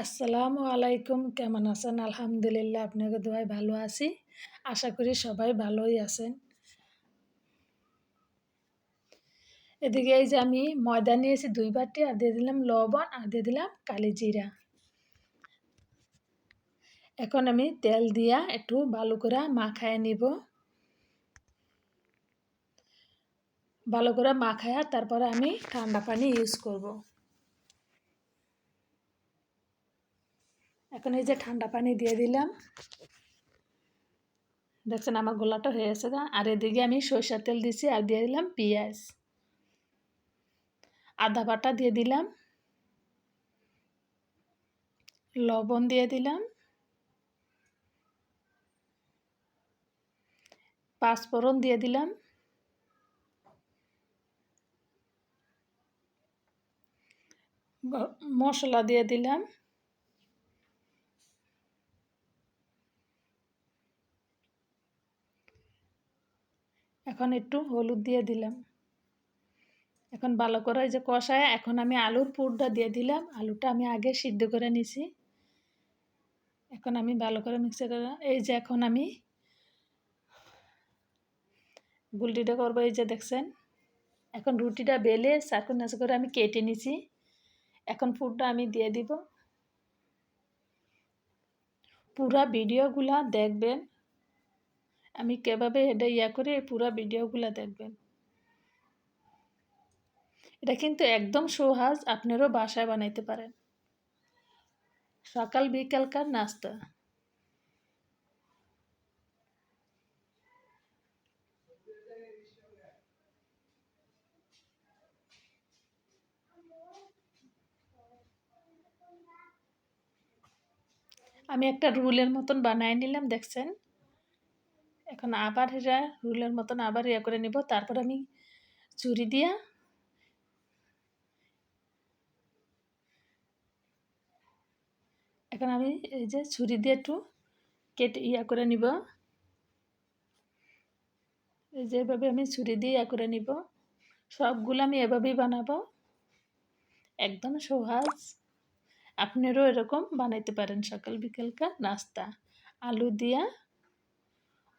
আসসালামু আলাইকুম, কেমন আছেন? আলহামদুলিল্লাহ, আপনাকে দোয়ায় ভালো আছি। আশা করি সবাই ভালোই আছেন। এদিকে এই যে আমি ময়দা নিয়েছি 2 বাটি, আর দিয়ে দিলাম লবণ, আর দিয়ে দিলাম কালি জিরা। এখন আমি তেল দিয়া একটু ভালো করে মাখায় নিব। ভালো করে মাখায়া তারপরে আমি ঠান্ডা পানি ইউজ করব। এখন এই যে ঠান্ডা পানি দিয়ে দিলাম। দেখছেন আমার গোলাটা হয়ে গেছে গা। আর এদিকে আমি সরষের তেল দিছি, আর দিয়ে দিলাম পেঁয়াজ, আদা বাটা দিয়ে দিলাম, লবণ দিয়ে দিলাম, পাঁচফোড়ন দিয়ে দিলাম, মশলা দিয়ে দিলাম, এখন একটু হলুদ দিয়ে দিলাম। এখন ভালো করে এই যে কষায় এখন আমি আলুর পুরটা দিয়ে দিলাম। আলুটা আমি আগে সিদ্ধ করে নিছি। এখন আমি ভালো করে মিক্সার করে এই যে এখন আমি গুলটিটা করবো। এই যে দেখছেন, এখন রুটিটা বেলে চাকু নাচু করে আমি কেটে নিছি। এখন পুরটা আমি দিয়ে দিব। পুরা ভিডিওগুলা দেখবেন, আমি কিভাবে এটা করে পুরা ভিডিওগুলা দেখবেন। এটা কিন্তু একদম সহজ, আপনারাও বাসায় বানাইতে পারেন। সকাল বিকালকার নাস্তা। আমি একটা রুলের মতন বানায় নিলাম, দেখছেন। এখন আবার এটা রুলের মতন আবার করে নিব। তারপর আমি ছুরি দিয়া এখন আমি এই যে ছুরি দিয়ে একটু কেটে করে নিব। এই যে এভাবে আমি ছুরি দিয়ে করে নিব। সবগুলো আমি এভাবেই বানাবো, একদম সহজ। আপনারাও এরকম বানাইতে পারেন সকাল বিকালকার নাস্তা। আলু দিয়া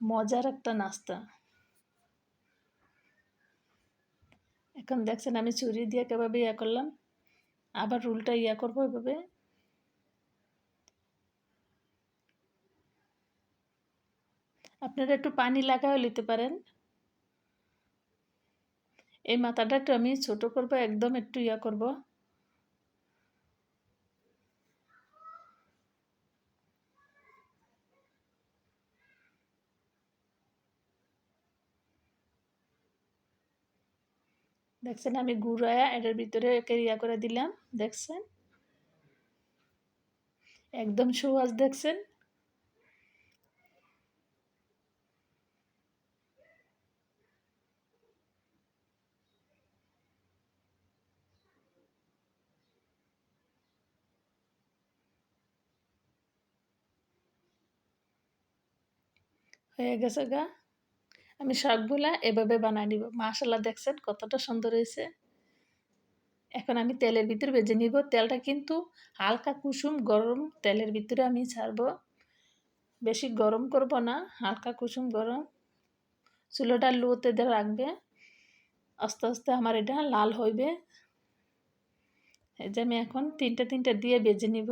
মজার একটা নাস্তা। এখন দেখছেন আমি ছুরি দিয়ে কিভাবে করলাম। আবার রুলটা করবো এভাবে। আপনারা একটু পানি লাগাও নিতে পারেন। এই মাথাটা একটু আমি ছোট করবো, একদম একটু করব। দেখছেন আমি গুড়ায়া এটার ভিতরে একে করে দিলাম। দেখছেন একদম সহজ, দেখছেন। হয়ে গেছে গা। আমি সবগুলা এভাবে বানাই নিব। মাশাআল্লাহ, দেখছেন কতটা সুন্দর হয়েছে। এখন আমি তেলের ভিতরে ভেজে নিব। তেলটা কিন্তু হালকা কুসুম গরম তেলের ভিতরে আমি ছাড়বো, বেশি গরম করব না, হালকা কুসুম গরম। চুলোটা লোতে দিয়ে রাখবে। আস্তে আস্তে আমার এটা লাল হইবে। এই যে আমি এখন তিনটা তিনটা দিয়ে ভেজে নিব।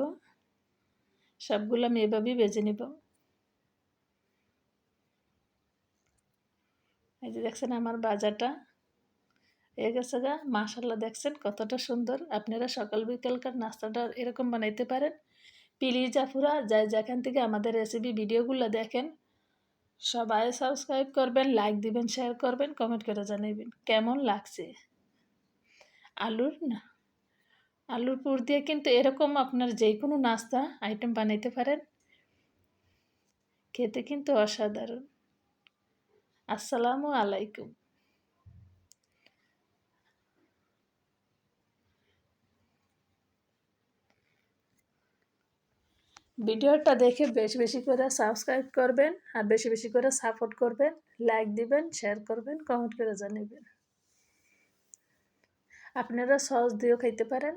সবগুলো আমি এভাবেই ভেজে নিব। এই যে দেখছেন আমার বাজারটা হয়ে গেছে গা। মাশাআল্লাহ, দেখছেন কতটা সুন্দর। আপনারা সকাল বিকালকার নাস্তাটা এরকম বানাইতে পারেন। প্লিজ আপুরা, যাই যেখান থেকে আমাদের রেসিপি ভিডিওগুলো দেখেন, সবাই সাবস্ক্রাইব করবেন, লাইক দিবেন, শেয়ার করবেন, কমেন্ট করে জানাবেন কেমন লাগছে। আলুর না আলুর পুর দিয়ে কিন্তু এরকম আপনার যে কোনো নাস্তা আইটেম বানাইতে পারেন, খেতে কিন্তু অসাধারণ। আসসালামু আলাইকুম। ভিডিওটা দেখে বেশি বেশি করে সাবস্ক্রাইব করবেন, আর বেশি বেশি করে সাপোর্ট করবেন, লাইক দিবেন, শেয়ার করবেন, কমেন্ট করে জানাবেন। আপনারা সস দিয়েও খাইতে পারেন।